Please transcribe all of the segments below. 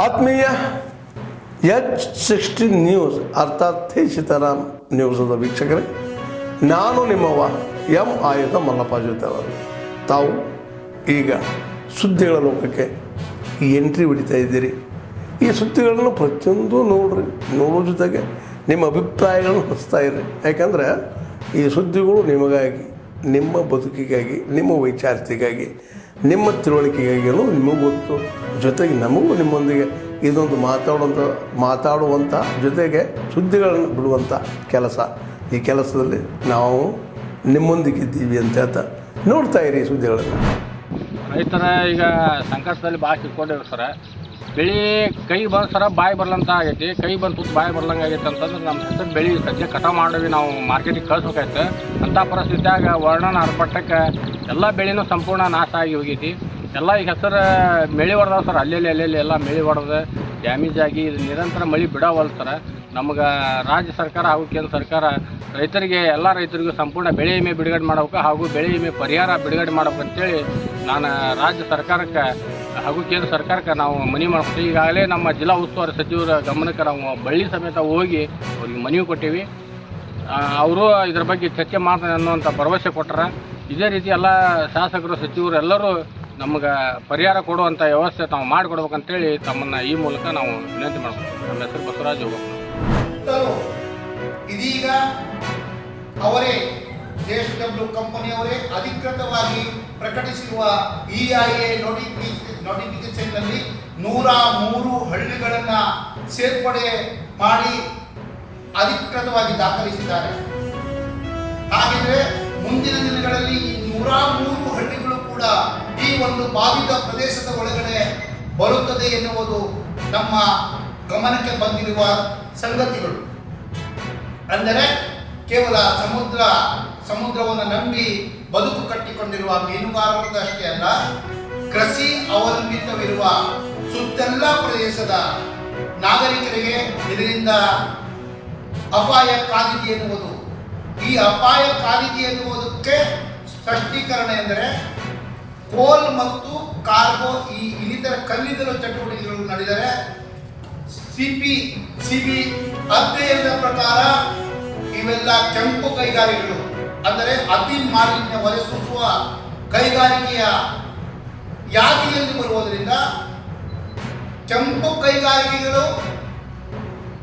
ಆತ್ಮೀಯ H16 news ಅರ್ಥಾತ್ ಸೀತಾರಾಮ್ ನ್ಯೂಸದ ವೀಕ್ಷಕರೇ, ನಾನು ನಿಮ್ಮವ ಎಂ ಆಯುಧ ಮಲ್ಲಪ್ಪ ಜೊತೆ ಅವರು. ತಾವು ಈಗ ಸುದ್ದಿಗಳ ಲೋಕಕ್ಕೆ ಎಂಟ್ರಿ ಹೊಡಿತಾ ಇದ್ದೀರಿ. ಈ ಸುದ್ದಿಗಳನ್ನು ಪ್ರತಿಯೊಂದು ನೋಡೋ ಜೊತೆಗೆ ನಿಮ್ಮ ಅಭಿಪ್ರಾಯಗಳನ್ನು ಹಚ್ತಾ ಇರ್ರಿ. ಯಾಕಂದರೆ ಈ ಸುದ್ದಿಗಳು ನಿಮಗಾಗಿ, ನಿಮ್ಮ ಬದುಕಿಗಾಗಿ, ನಿಮ್ಮ ವೈಚಾರಿಕೆಗಾಗಿ, ನಿಮ್ಮ ತಿಳುವಳಿಕೆಗಾಗಿಯೂ ನಿಮಗೂ ಗೊತ್ತು. ಜೊತೆಗೆ ನಮಗೂ ನಿಮ್ಮೊಂದಿಗೆ ಇದೊಂದು ಮಾತಾಡುವಂಥ ಜೊತೆಗೆ ಸುದ್ದಿಗಳನ್ನು ಬಿಡುವಂಥ ಕೆಲಸ. ಈ ಕೆಲಸದಲ್ಲಿ ನಾವು ನಿಮ್ಮೊಂದಿಗಿದ್ದೀವಿ ಅಂತ ಹೇಳ್ತಾ ನೋಡ್ತಾ ಇರಿ ಸುದ್ದಿಗಳನ್ನು. ರೈತರ ಈಗ ಸಂಕಷ್ಟದಲ್ಲಿ ಭಾಳ ಕಿತ್ಕೊಂಡಿವ್ರಿ ಸರ. ಬೆಳೆ ಕೈ ಬಂದು ಸರ ಬಾಯಿ ಬರ್ಲಂತ ಆಗೈತಿ. ಕೈ ಬಂದು ತುತ್ತು ಬಾಯಿ ಬರ್ಲಂಗೆ ಆಗೈತೆ ಅಂತಂದ್ರೆ ನಮ್ಮ ಹೆಸರು ಬೆಳೆ ಸದ್ಯ ಕಟಾವು ಮಾಡಿವಿ, ನಾವು ಮಾರ್ಕೆಟಿಗೆ ಕಳಿಸ್ಬೇಕಾಯ್ತು. ಅಂಥ ಪರಿಸ್ಥಿತಿಯಾಗ ವರ್ಣನ ಅರ್ಪಟ್ಟಕ್ಕೆ ಎಲ್ಲ ಬೆಳೆನೂ ಸಂಪೂರ್ಣ ನಾಶ ಆಗಿ ಹೋಗೈತಿ. ಎಲ್ಲ ಈಗ ಹೆಸರು ಮಳೆ ಹೊಡೆದಾವ ಸರ್. ಅಲ್ಲೆಲ್ಲಿ ಎಲ್ಲ ಮಳೆ ಹೊಡೆದು ಡ್ಯಾಮೇಜ್ ಆಗಿ ಇದು ನಿರಂತರ ಮಳೆ ಬಿಡವಲ್ಲ ಸರ. ನಮ್ಗೆ ರಾಜ್ಯ ಸರ್ಕಾರ ಹಾಗೂ ಕೇಂದ್ರ ಸರ್ಕಾರ ರೈತರಿಗೆ, ಎಲ್ಲ ರೈತರಿಗೂ ಸಂಪೂರ್ಣ ಬೆಳೆ ವಿಮೆ ಬಿಡುಗಡೆ ಮಾಡ್ಬೇಕು ಹಾಗೂ ಬೆಳೆ ವಿಮೆ ಪರಿಹಾರ ಬಿಡುಗಡೆ ಮಾಡ್ಬೇಕು ಅಂತೇಳಿ ನಾನು ರಾಜ್ಯ ಸರ್ಕಾರಕ್ಕೆ ಹಾಗೂ ಕೇಂದ್ರ ಸರ್ಕಾರಕ್ಕೆ ನಾವು ಮನವಿ ಮಾಡ್ತೀವಿ. ಈಗಾಗಲೇ ನಮ್ಮ ಜಿಲ್ಲಾ ಉಸ್ತುವಾರಿ ಸಚಿವರ ಗಮನಕ್ಕೆ ನಾವು ಬಳ್ಳಿ ಸಮೇತ ಹೋಗಿ ಅವ್ರಿಗೆ ಮನವಿ ಕೊಟ್ಟೀವಿ. ಅವರು ಇದ್ರ ಬಗ್ಗೆ ಚರ್ಚೆ ಮಾಡ್ತಾರೆ ಅನ್ನುವಂಥ ಭರವಸೆ ಕೊಟ್ಟರೆ. ಇದೇ ರೀತಿ ಎಲ್ಲ ಶಾಸಕರು, ಸಚಿವರು ಎಲ್ಲರೂ ನಮ್ಗೆ ಪರಿಹಾರ ಕೊಡುವಂಥ ವ್ಯವಸ್ಥೆ ತಾವು ಮಾಡಿಕೊಡ್ಬೇಕಂತೇಳಿ ತಮ್ಮನ್ನು ಈ ಮೂಲಕ ನಾವು ವಿನಂತಿ ಮಾಡ್ತೀವಿ. ನಮ್ಮ ಹೆಸರು ಬಸವರಾಜ್ ಹೋಗ್ಬೇಕು. ಇದೀಗ ಅವರೇ JSW ಕಂಪನಿಯವರೇ ಅಧಿಕೃತವಾಗಿ ಪ್ರಕಟಿಸಿರುವ EIA ನೋಟಿಫಿಕೇಶನ್ನಲ್ಲಿ 103 ಹಳ್ಳಿಗಳನ್ನು ಸೇರ್ಪಡೆ ಮಾಡಿ ಅಧಿಕೃತವಾಗಿ ದಾಖಲಿಸಿದ್ದಾರೆ. ಹಾಗಿದ್ರೆ ಮುಂದಿನ ದಿನಗಳಲ್ಲಿ 103 ಹಳ್ಳಿಗಳು ಕೂಡ ಈ ಒಂದು ಬಾಧಿತ ಪ್ರದೇಶದ ಒಳಗಡೆ ಬರುತ್ತದೆ ಎನ್ನುವುದು ನಮ್ಮ ಗಮನಕ್ಕೆ ಬಂದಿರುವ ಸಂಗತಿಗಳು. ಅಂದರೆ ಕೇವಲ ಸಮುದ್ರವನ್ನು ನಂಬಿ ಬದುಕು ಕಟ್ಟಿಕೊಂಡಿರುವ ಮೀನುಗಾರರಷ್ಟೇ ಅಲ್ಲ, ಕೃಷಿ ಅವಲಂಬಿತವಿರುವ ಸುತ್ತೆಲ್ಲ ಪ್ರದೇಶದ ನಾಗರಿಕರಿಗೆ ಇದರಿಂದ ಅಪಾಯ ಕಾದಿದೆ ಎನ್ನುವುದು. ಈ ಅಪಾಯ ಕಾದಿದೆ ಎನ್ನುವುದಕ್ಕೆ ಸ್ಪಷ್ಟೀಕರಣ ಎಂದರೆ ಕೋಲ್ ಮತ್ತು ಕಾರ್ಗೋ ಈ ಇನ್ನಿತರ ಕಲ್ಲಿದ್ದಲು ಚಟುವಟಿಕೆಗಳು ನಡೆದರೆ ಸಿಬಿ ಅಧ್ಯಯನದ ಪ್ರಕಾರ ಇವೆಲ್ಲ ಕೆಂಪು ಕೈಗಾರಿಕೆಗಳು, ಅಂದರೆ ಅತಿ ಮಾಲಿನ್ಯ ಹೊರಸೂಸುವ ಕೈಗಾರಿಕೆಯ ಯಾದಿಯಲ್ಲಿ ಬರುವುದರಿಂದ ಕೆಂಪು ಕೈಗಾರಿಕೆಗಳು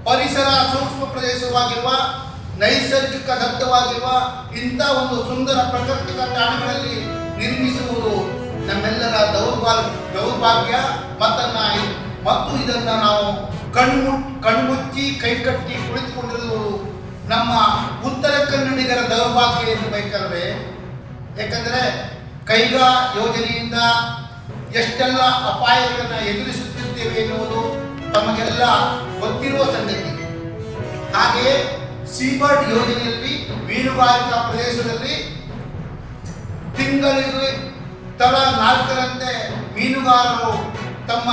ಪರಿಸರ ಸೂಕ್ಷ್ಮ ಪ್ರದೇಶವಾಗಿರುವ, ನೈಸರ್ಗಿಕ ದತ್ತವಾಗಿರುವ ಇಂಥ ಒಂದು ಸುಂದರ ಪ್ರಾಕೃತಿಕ ತಾಣಗಳಲ್ಲಿ ನಿರ್ಮಿಸುವುದು ನಮ್ಮೆಲ್ಲರ ದೌರ್ಭಾಗ್ಯ ಮತ್ತು ಇದನ್ನು ನಾವು ಕಣ್ಮುಚ್ಚಿ ಕೈಕಟ್ಟಿ ಕುಳಿತುಕೊಂಡಿರುವುದು ನಮ್ಮ ಉತ್ತರ ಕನ್ನಡಿಗರ ದೌರ್ಭಾಗ್ಯ ಎಂದು ಬೇಕಲ್ವೇ. ಯಾಕಂದರೆ ಕೈಗಾ ಯೋಜನೆಯಿಂದ ಎಷ್ಟೆಲ್ಲ ಅಪಾಯಗಳನ್ನು ಎದುರಿಸುತ್ತಿದ್ದೇವೆ ಎನ್ನುವುದು ತಮಗೆಲ್ಲ ಗೊತ್ತಿರುವ ಸಂಗತಿ. ಹಾಗೆಯೇ ಸೀಬರ್ಡ್ ಯೋಜನೆಯಲ್ಲಿ ಮೀನುಗಾರಿಕಾ ಪ್ರದೇಶದಲ್ಲಿ ತಿಂಗಳಿಗೆ ತಲಾ 4ರಂತೆ ಮೀನುಗಾರರು ತಮ್ಮ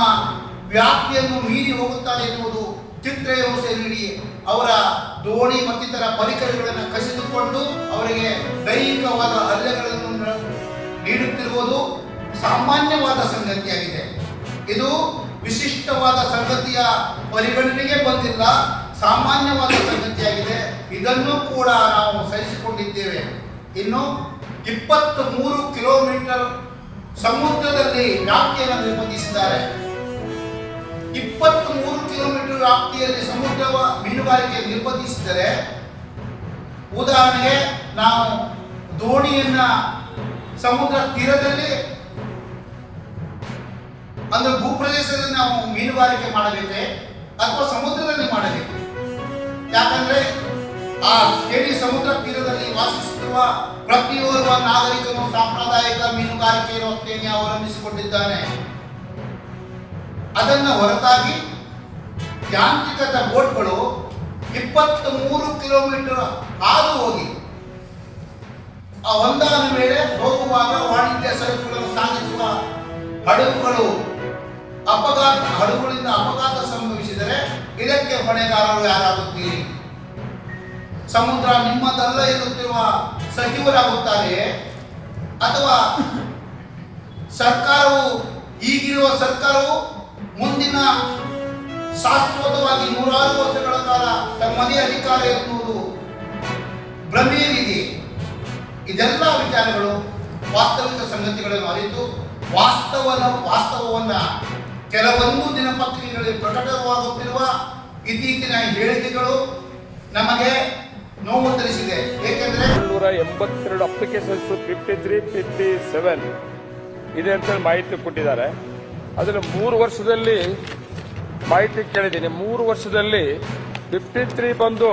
ವ್ಯಾಪ್ತಿಯನ್ನು ಮೀರಿ ಹೋಗುತ್ತಾರೆ ಎನ್ನುವುದು ಚಿತ್ರಹಿಂಸೆ ನೀಡಿ ಅವರ ದೋಣಿ ಮತ್ತಿತರ ಪರಿಕರಗಳನ್ನು ಕಸಿದುಕೊಂಡು ಅವರಿಗೆ ದೈಹಿಕವಾದ ಹಲ್ಲೆಗಳನ್ನು ನೀಡುತ್ತಿರುವುದು ಸಾಮಾನ್ಯವಾದ ಸಂಗತಿಯಾಗಿದೆ. ಇದು ವಿಶಿಷ್ಟವಾದ ಸಂಗತಿಯ ಪರಿಗಣನೆಗೆ ಬಂದಿಲ್ಲ, ಸಾಮಾನ್ಯವಾದ ಸಂಗತಿಯಾಗಿದೆ. ಇದನ್ನು ಕೂಡ ನಾವು ಸಹಿಸಿಕೊಂಡಿದ್ದೇವೆ. ಇನ್ನು 23 ಕಿಲೋಮೀಟರ್ ಸಮುದ್ರದಲ್ಲಿ ವ್ಯಾಪ್ತಿಯನ್ನು ನಿರ್ಬಂಧಿಸಿದ್ದಾರೆ. 23 ಕಿಲೋಮೀಟರ್ ವ್ಯಾಪ್ತಿಯಲ್ಲಿ ಸಮುದ್ರ ಮೀನುಗಾರಿಕೆ ನಿರ್ಬಂಧಿಸಿದರೆ, ಉದಾಹರಣೆಗೆ ನಾವು ದೋಣಿಯನ್ನ ಸಮುದ್ರ ತೀರದಲ್ಲಿ ಅಂದ್ರೆ ಭೂಪ್ರದೇಶದಲ್ಲಿ ನಾವು ಮೀನುಗಾರಿಕೆ ಮಾಡಬೇಕೆ ಅಥವಾ ಸಮುದ್ರದಲ್ಲಿ ಮಾಡಬೇಕು? ಯಾಕಂದ್ರೆ ಆ ಸಮುದ್ರ ತೀರದಲ್ಲಿ ವಾಸಿಸುತ್ತಿರುವ ಪ್ರತಿಯೊಬ್ಬ ನಾಗರಿಕನು ಸಾಂಪ್ರದಾಯಿಕ ಮೀನುಗಾರಿಕೆ ವೃತ್ತಿಯನ್ನು ಅವಲಂಬಿಸಿಕೊಂಡಿದ್ದಾನೆ. ಅದನ್ನು ಹೊರತಾಗಿ ಯಾಂತ್ರಿಕದ ಬೋಟ್ಗಳು 23 ಕಿಲೋಮೀಟರ್ ಹಾದು ಹೋಗಿ ಒಂದಾದ ವೇಳೆ ಹೋಗುವಾಗ ವಾಣಿಜ್ಯ ಸರಕುಗಳನ್ನು ಸಾಗಿಸುವ ಹಡಗುಗಳಿಂದ ಅಪಘಾತ ಸಂಭವಿಸಿದರೆ ಇದಕ್ಕೆ ಹೊಣೆಗಾರರು ಯಾರಾಗುತ್ತೀರಿ? ಸಮುದ್ರ ನಿಮ್ಮದಲ್ಲ ಎನ್ನುತ್ತಿರುವ ಸಚಿವರಾಗುತ್ತಾರೆಯೇ ಅಥವಾ ಸರ್ಕಾರವು ಈಗಿರುವ ಸರ್ಕಾರವು ಮುಂದಿನ ಶಾಶ್ವತವಾಗಿ 100 ವರ್ಷಗಳ ಕಾಲ ತಮ್ಮದೇ ಅಧಿಕಾರ ಎನ್ನುವುದು ಭ್ರಮೆಯಿದೆ. ಇದೆಲ್ಲ ವಿಚಾರಗಳು ವಾಸ್ತವಿಕ ಸಂಗತಿಗಳನ್ನು ಅರಿತು ವಾಸ್ತವವನ್ನು ಕೆಲವೊಂದು ದಿನಪತ್ರಿಕೆಗಳಲ್ಲಿ ಪ್ರಕಟವಾಗುತ್ತಿರುವ ಇತ್ತೀಚಿನ ಹೇಳಿಕೆಗಳು ನಮಗೆ ನೋವು ತರಿಸಿದೆ. ಏಕೆಂದರೆ 182 ಅಪ್ಲಿಕೇಶನ್ಸ್ 53, 57 ಇದೆ ಅಂತೇಳಿ ಮಾಹಿತಿ ಕೊಟ್ಟಿದ್ದಾರೆ. ಅದನ್ನು 3 ವರ್ಷದಲ್ಲಿ ಮಾಹಿತಿ ಕೇಳಿದ್ದೀನಿ. 3 ವರ್ಷದಲ್ಲಿ 53 ಬಂದು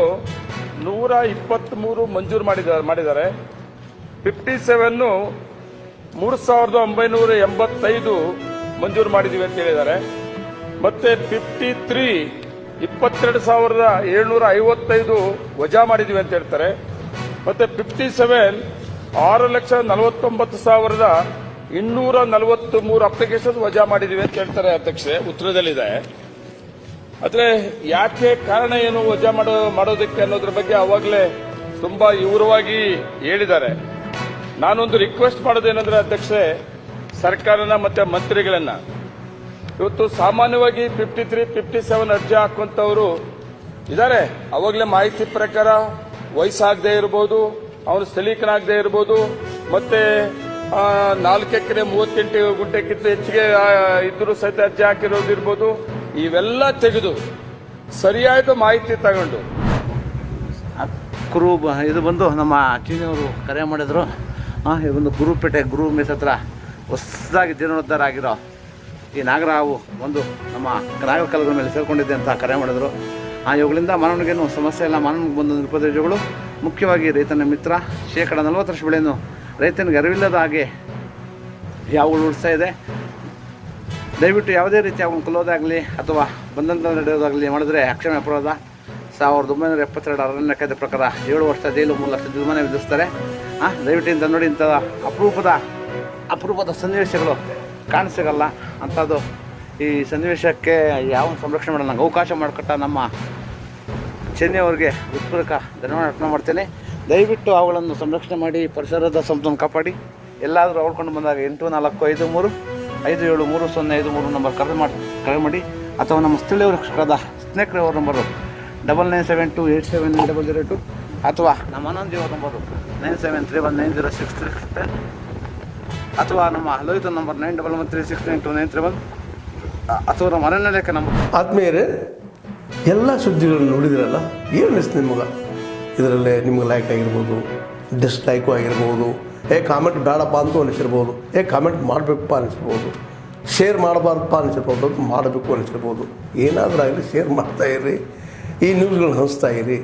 123 ಮಂಜೂರು ಮಾಡಿದ್ದಾರೆ. 57 3985 ಮಂಜೂರು ಮಾಡಿದ್ದೀವಿ ಅಂತ ಹೇಳಿದ್ದಾರೆ. ಮತ್ತೆ 53 22,755 ವಜಾ ಮಾಡಿದ್ದೀವಿ ಅಂತ ಹೇಳ್ತಾರೆ. ಮತ್ತೆ 57 6,49,243 ಅಪ್ಲಿಕೇಶನ್ ವಜಾ ಮಾಡಿದ್ದೀವಿ ಅಂತ ಹೇಳ್ತಾರೆ ಅಧ್ಯಕ್ಷೆ, ಉತ್ತರದಲ್ಲಿದೆ. ಆದರೆ ಯಾಕೆ ಕಾರಣ ಏನು ವಜಾ ಮಾಡೋದಕ್ಕೆ ಅನ್ನೋದ್ರ ಬಗ್ಗೆ ಅವಾಗಲೇ ತುಂಬಾ ವಿವರವಾಗಿ ಹೇಳಿದ್ದಾರೆ. ನಾನೊಂದು ರಿಕ್ವೆಸ್ಟ್ ಮಾಡೋದೇನೆಂದ್ರೆ ಅಧ್ಯಕ್ಷೆ, ಸರ್ಕಾರನ ಮತ್ತೆ ಮಂತ್ರಿಗಳನ್ನ, ಇವತ್ತು ಸಾಮಾನ್ಯವಾಗಿ 53, 57 ಅರ್ಜಿ ಹಾಕುವಂತವರು ಇದ್ದಾರೆ. ಅವಾಗಲೇ ಮಾಹಿತಿ ಪ್ರಕಾರ ವಯಸ್ಸಾಗದೇ ಇರಬಹುದು, ಅವನು ಸ್ಥಳೀಕನಾಗದೇ ಇರಬಹುದು, ಮತ್ತೆ 4 ಎಕರೆ 38 ಗುಂಟೆಗಿಂತ ಹೆಚ್ಚಿಗೆ ಇದ್ರೂ ಸಹಿತ ಅರ್ಜಿ ಹಾಕಿರೋದಿರ್ಬೋದು. ಇವೆಲ್ಲ ತೆಗೆದು ಸರಿಯಾದ ಮಾಹಿತಿ ತಗೊಂಡು ಇದು ಬಂದು ನಮ್ಮ ಚೀನಿಯವರು ಕರೆ ಮಾಡಿದ್ರು. ಇದು ಬಂದು ಗುರುಪೇಟೆ ಗುರು ಮೆಸ್ ಹತ್ರ ಹೊಸದಾಗಿ ಜೀರ್ಣೋದ್ಧಾರ ಆಗಿರೋ ಈ ನಾಗರಾವು ಒಂದು ನಮ್ಮ ನಾಗರ ಕಲ್ಲುಗಳ ಮೇಲೆ ಸೇರ್ಕೊಂಡಿದ್ದೆ ಅಂತ ಕರೆ ಮಾಡಿದ್ರು. ಇವುಗಳಿಂದ ಮಾನವನಿಗೇನು ಸಮಸ್ಯೆ ಇಲ್ಲ. ಮಾನವನಿಗೆ ಬಂದ ನಿರುಪದೇಶಗಳು ಮುಖ್ಯವಾಗಿ ರೈತನ ಮಿತ್ರ. 40% ಬೆಳೆಯನ್ನು ರೈತನಿಗೆ ಅರಿವಿಲ್ಲದ ಹಾಗೆ ಯಾವುಗಳು ಉಳಿಸ್ತಾ ಇದೆ. ದಯವಿಟ್ಟು ಯಾವುದೇ ರೀತಿ ಅವನು ಕೊಲ್ಲೋದಾಗಲಿ ಅಥವಾ ಬಂಧನ ನಡೆಯೋದಾಗಲಿ ಮಾಡಿದ್ರೆ ಅಕ್ಷಮ್ಯ ಅಪರಾಧ. 1972 ಅರಣ್ಯ ಕಾಯ್ದೆ ಪ್ರಕಾರ 7 ವರ್ಷ ಜೈಲು, 3 ಲಕ್ಷ ಜರಿಮಾನೆ ವಿಧಿಸ್ತಾರೆ. ದಯವಿಟ್ಟು ಇಂಥ ನೋಡಿ, ಇಂಥ ಅಪರೂಪದ ಸನ್ನಿವೇಶಗಳು ಕಾಣಿಸಿಗಲ್ಲ. ಅಂಥದ್ದು ಈ ಸನ್ನಿವೇಶಕ್ಕೆ ಯಾವ ಸಂರಕ್ಷಣೆ ಮಾಡಲ್ಲ. ನಂಗೆ ಅವಕಾಶ ಮಾಡಿಕೊಟ್ಟ ನಮ್ಮ ಚೆನ್ನಿಯವರಿಗೆ ಹೃತ್ಪೂರ್ವಕ ಧನ್ಯವಾದ ಅರ್ಪಣೆ ಮಾಡ್ತೇನೆ. ದಯವಿಟ್ಟು ಅವುಗಳನ್ನು ಸಂರಕ್ಷಣೆ ಮಾಡಿ ಪರಿಸರದ ಸಂಪತ್ತನ್ನು ಕಾಪಾಡಿ. ಎಲ್ಲಾದರೂ ಅವಳ್ಕೊಂಡು ಬಂದಾಗ 8445733053 ನಂಬರ್ ಕರೆ ಮಾಡಿ ಅಥವಾ ನಮ್ಮ ಸ್ಥಳೀಯ ರಕ್ಷಕರಾದ ಸ್ನೇಹಿತರವ್ರ ನಂಬರು 9972879002 ಅಥವಾ ನಮ್ಮ ಆನಂದಿಯವರ ನಂಬರು 97319063 ಅಥವಾ ನಮ್ಮ ಲೋಹಿತ ನಂಬರ್ 9113692931 ಅಥವಾ ನಮ್ಮ ಅರಣ್ಯ ಲೇಖ ನಂಬರ್. ಆದ್ಮೇಲೆ ಎಲ್ಲ ಸುದ್ದಿಗಳನ್ನು ನೋಡಿದಿರಲ್ಲ, ಏನು ಅನಿಸ್ತು ನಿಮಗೆ? ಇದರಲ್ಲೇ ನಿಮ್ಗೆ ಲೈಕ್ ಆಗಿರ್ಬೋದು, ಡಿಸ್ಲೈಕು ಆಗಿರ್ಬೋದು, ಕಾಮೆಂಟ್ ಬೇಡಪ್ಪ ಅಂತೂ ಅನಿಸಿರ್ಬೋದು, ಕಾಮೆಂಟ್ ಮಾಡಬೇಕಪ್ಪ ಅನಿಸಿರ್ಬೋದು, ಶೇರ್ ಮಾಡಬಾರ್ದಪ್ಪ ಅನಿಸಿರ್ಬೋದು, ಮಾಡಬೇಕು ಅನಿಸಿರ್ಬೋದು. ಏನಾದರೂ ಆಗಲಿ ಶೇರ್ ಮಾಡ್ತಾಯಿರಿ, ಈ ನ್ಯೂಸ್ಗಳನ್ನ ಹಂಚ್ತಾ ಇರಿ,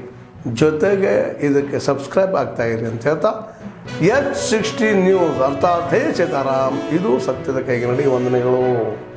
ಜೊತೆಗೆ ಇದಕ್ಕೆ ಸಬ್ಸ್ಕ್ರೈಬ್ ಆಗ್ತಾಯಿರಿ ಅಂತ ಹೇಳ್ತಾ H16 ನ್ಯೂಸ್ ಅರ್ಥಾತ್ ಹೇ ಸೀತಾರಾಮ್, ಇದು ಸತ್ಯದ ಕೈಗೆ ನಡಿ. ವಂದನೆಗಳು.